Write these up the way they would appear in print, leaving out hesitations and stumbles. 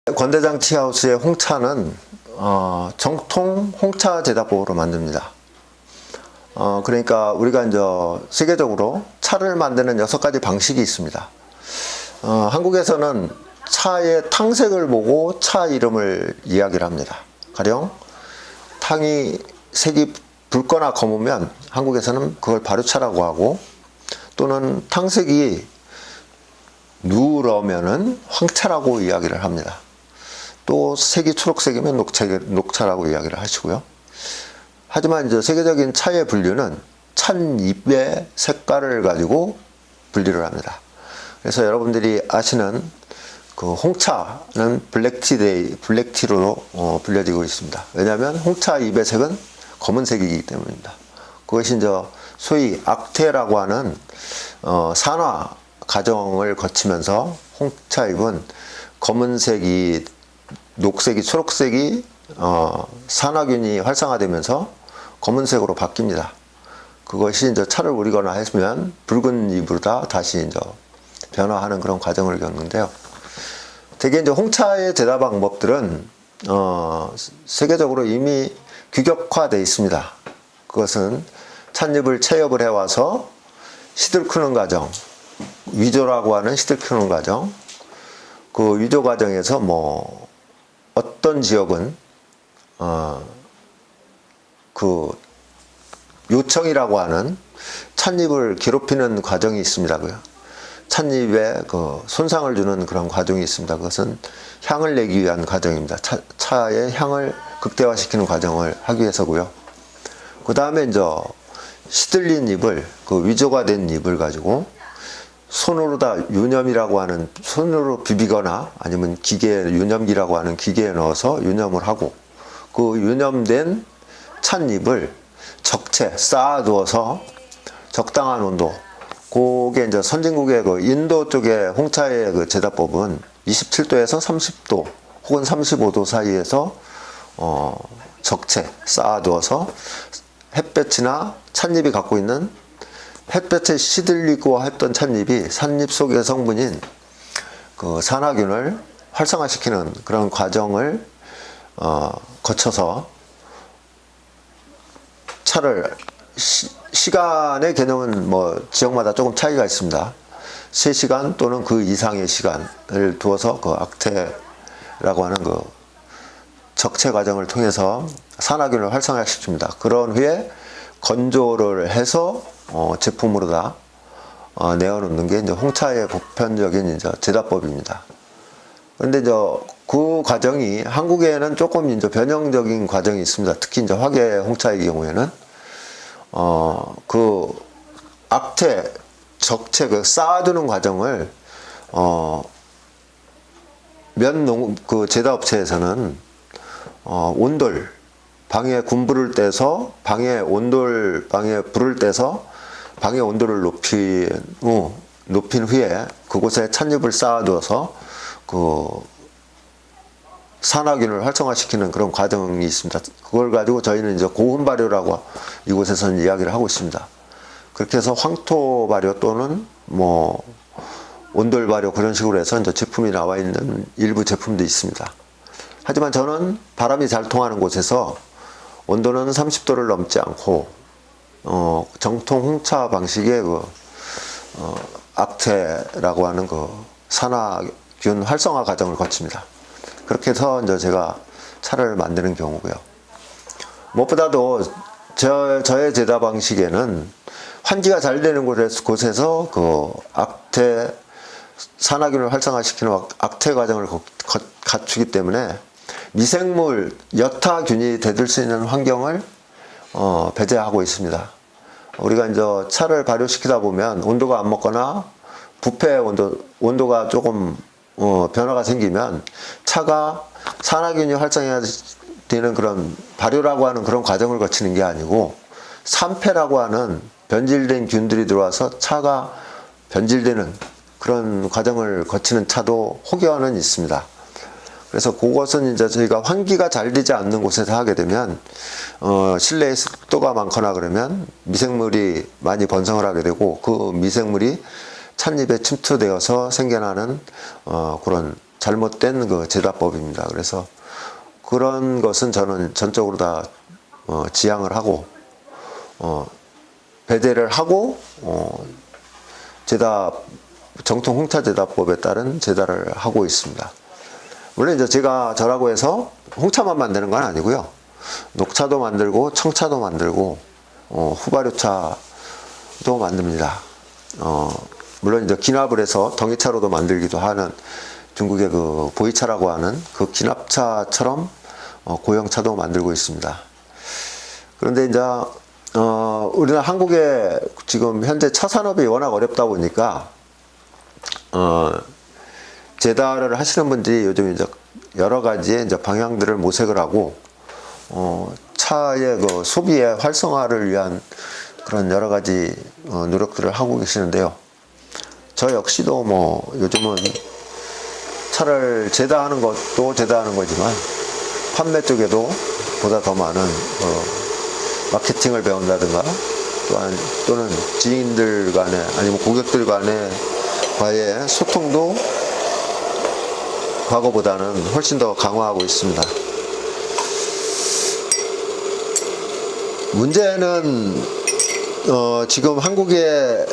권대장 티하우스의 홍차는 정통 홍차 제다법으로 만듭니다. 그러니까 우리가 이제 세계적으로 차를 만드는 6가지 방식이 있습니다. 한국에서는 차의 탕색을 보고 차 이름을 이야기를 합니다. 가령 탕이 색이 붉거나 검으면 한국에서는 그걸 발효차라고 하고, 또는 탕색이 누러면은 황차라고 이야기를 합니다. 또 색이 초록색이면 녹차라고 이야기를 하시고요. 하지만 이제 세계적인 차의 분류는 찻잎의 색깔을 가지고 분류를 합니다. 그래서 여러분들이 아시는 그 홍차는 블랙티로 불려지고 있습니다. 왜냐하면 홍차 잎의 색은 검은색이기 때문입니다. 그것이 이제 소위 악태라고 하는 산화 과정을 거치면서 홍차잎은 검은색이, 녹색이, 초록색이 산화균이 활성화되면서 검은색으로 바뀝니다. 그것이 이제 차를 우리거나 했으면 붉은 잎으로 다시 이제 변화하는 그런 과정을 겪는데요. 대개 이제 홍차의 제다 방법들은 세계적으로 이미 규격화되어 있습니다. 그것은 찻잎을 채엽을 해와서 시들 크는 과정, 위조라고 하는 시들 크는 과정, 그 위조 과정에서 어떤 지역은 그 요청이라고 하는 찻잎을 괴롭히는 과정이 있습니다. 찻잎에 그 손상을 주는 그런 과정이 있습니다. 그것은 향을 내기 위한 과정입니다. 차의 향을 극대화시키는 과정을 하기 위해서고요. 그 다음에 이제 시들린 잎을, 그 위조가 된 잎을 가지고 손으로 다 유념이라고 하는, 손으로 비비거나 아니면 유념기라고 하는 기계에 넣어서 유념을 하고, 그 유념된 찻잎을 적채 쌓아두어서 적당한 온도, 그게 이제 선진국의 그 인도 쪽의 홍차의 그 제다법은 27도에서 30도 혹은 35도 사이에서 적채 쌓아두어서 햇볕이나 찻잎이 갖고 있는, 햇볕에 시들리고 했던 찻잎이 찻잎 속의 성분인 그 산화균을 활성화시키는 그런 과정을 거쳐서 차를, 시간의 개념은 지역마다 조금 차이가 있습니다. 3시간 또는 그 이상의 시간을 두어서 그 악태라고 하는 그 적채 과정을 통해서 산화균을 활성화시킵니다. 그런 후에 건조를 해서 제품으로 다 내어놓는 게 이제 홍차의 보편적인 이제 제다법입니다. 그런데 이제 그 과정이 한국에는 조금 이제 변형적인 과정이 있습니다. 특히 이제 화계 홍차의 경우에는 그 악태, 적채 그 쌓아두는 과정을 그 제다업체에서는 온돌, 방에 군불을 떼서 방에 불을 떼서 방의 온도를 높인 후에 그곳에 찻잎을 쌓아두어서 그 산화균을 활성화시키는 그런 과정이 있습니다. 그걸 가지고 저희는 이제 고온 발효라고 이곳에서는 이야기를 하고 있습니다. 그렇게 해서 황토 발효 또는 온돌 발효, 그런 식으로 해서 이제 제품이 나와 있는 일부 제품도 있습니다. 하지만 저는 바람이 잘 통하는 곳에서 온도는 30도를 넘지 않고 정통 홍차 방식의 악태라고 하는 그 산화균 활성화 과정을 거칩니다. 그렇게 해서 이제 제가 차를 만드는 경우고요. 무엇보다도 저의 제다 방식에는 환기가 잘 되는 곳에서 그 악태, 산화균을 활성화시키는 악태 과정을 갖추기 때문에 미생물, 여타균이 대들 수 있는 환경을 배제하고 있습니다. 우리가 이제 차를 발효시키다 보면 온도가 안 먹거나 부패 온도가 조금 변화가 생기면 차가 산화균이 활성화되는 그런 발효라고 하는 그런 과정을 거치는 게 아니고 산패라고 하는 변질된 균들이 들어와서 차가 변질되는 그런 과정을 거치는 차도 혹여는 있습니다. 그래서 그것은 이제 저희가 환기가 잘 되지 않는 곳에서 하게 되면 실내에 습도가 많거나 그러면 미생물이 많이 번성을 하게 되고, 그 미생물이 찻잎에 침투되어서 생겨나는 그런 잘못된 그 제다법입니다. 그래서 그런 것은 저는 전적으로 다 지양을 하고 배제를 하고 정통 홍차 제다법에 따른 제다를 하고 있습니다. 물론 이제 제가 저라고 해서 홍차만 만드는 건 아니고요. 녹차도 만들고 청차도 만들고 후발효차도 만듭니다. 물론 이제 기납을 해서 덩이차로도 만들기도 하는 중국의 그 보이차라고 하는 그 기납차처럼 고형차도 만들고 있습니다. 그런데 이제 우리나라 한국에 지금 현재 차 산업이 워낙 어렵다 보니까 제다를 하시는 분들이 요즘 이제 여러 가지의 이제 방향들을 모색을 하고 차의 그 소비의 활성화를 위한 그런 여러 가지 노력들을 하고 계시는데요. 저 역시도 뭐 요즘은 차를 제다하는 것도 제다하는 거지만 판매 쪽에도 보다 더 많은 마케팅을 배운다든가 또는 지인들 간에 아니면 고객들 과의 소통도 과거보다는 훨씬 더 강화하고 있습니다. 문제는 지금 한국의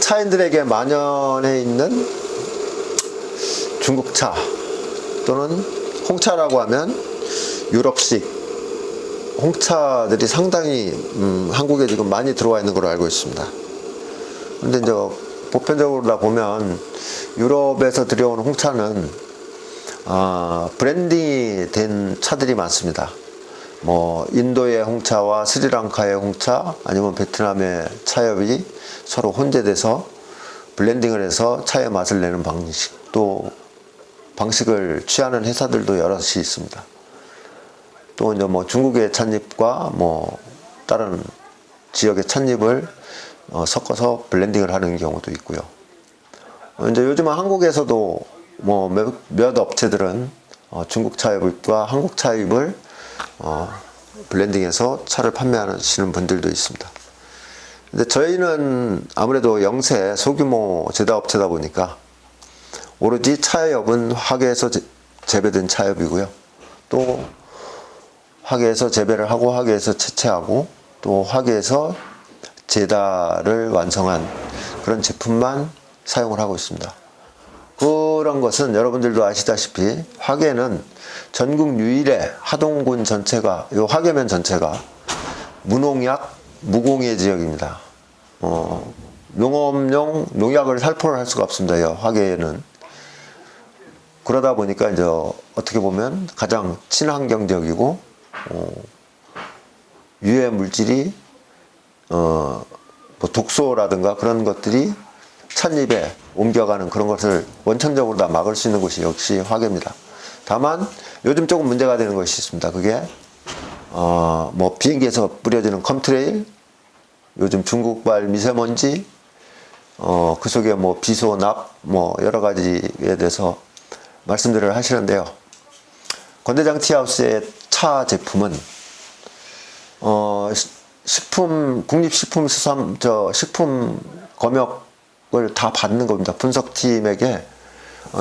차인들에게 만연해 있는 중국차 또는 홍차라고 하면 유럽식 홍차들이 상당히 한국에 지금 많이 들어와 있는 걸로 알고 있습니다. 근데 이제 보편적으로 다 보면 유럽에서 들여온 홍차는 브랜딩이 된 차들이 많습니다. 뭐 인도의 홍차와 스리랑카의 홍차 아니면 베트남의 차엽이 서로 혼재돼서 블렌딩을 해서 차의 맛을 내는 방식을 취하는 회사들도 여럿이 있습니다. 또 이제 뭐 중국의 찻잎과 뭐 다른 지역의 찻잎을 섞어서 블렌딩을 하는 경우도 있고요. 이제 요즘은 한국에서도 뭐 몇 업체들은 중국 차잎과 한국 차잎을 블렌딩해서 차를 판매하시는 분들도 있습니다. 근데 저희는 아무래도 영세 소규모 제다업체다 보니까 오로지 차엽은 화계에서 재배된 차엽이고요. 또 화계에서 재배를 하고 화계에서 채취하고 또 화계에서 제다를 완성한 그런 제품만 사용을 하고 있습니다. 그런 것은 여러분들도 아시다시피 화계는 전국 유일의 하동군 전체가 이 화계면 전체가 무농약 무공해 지역입니다. 농업용 농약을 살포를 할 수가 없습니다. 이 화계에는. 그러다 보니까 이제 어떻게 보면 가장 친환경 지역이고 유해 물질이 뭐 독소라든가 그런 것들이 찻잎에 옮겨가는 그런 것을 원천적으로 다 막을 수 있는 곳이 역시 화계입니다. 다만 요즘 조금 문제가 되는 것이 있습니다. 그게 뭐 비행기에서 뿌려지는 컴트레일, 요즘 중국발 미세먼지, 그 속에 뭐 비소, 납, 뭐 여러 가지에 대해서 말씀들을 하시는데요. 건대장 티하우스의 차 제품은 식품 검역을 다 받는 겁니다. 분석팀에게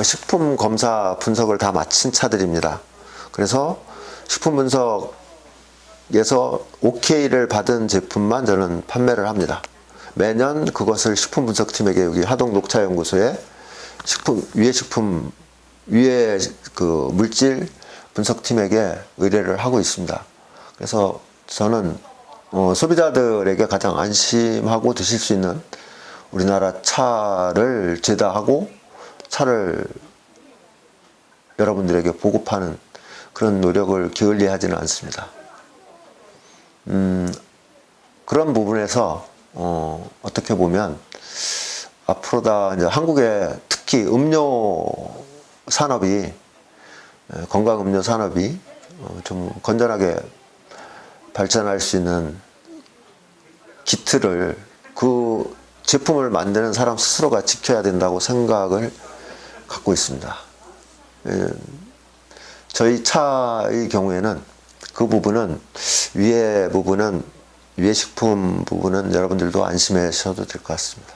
식품 검사 분석을 다 마친 차들입니다. 그래서 식품 분석에서 OK를 받은 제품만 저는 판매를 합니다. 매년 그것을 식품 분석팀에게 여기 하동 녹차연구소에 위에 그 물질 분석팀에게 의뢰를 하고 있습니다. 그래서 저는 소비자들에게 가장 안심하고 드실 수 있는 우리나라 차를 제다하고 차를 여러분들에게 보급하는 그런 노력을 게을리하지는 않습니다. 그런 부분에서 어떻게 보면 앞으로다 이제 한국의 특히 음료 산업이 건강 음료 산업이 좀 건전하게 발전할 수 있는 기틀을 그 제품을 만드는 사람 스스로가 지켜야 된다고 생각을 갖고 있습니다. 저희 차의 경우에는 그 부분은 위에 식품 부분은 여러분들도 안심하셔도 될 것 같습니다.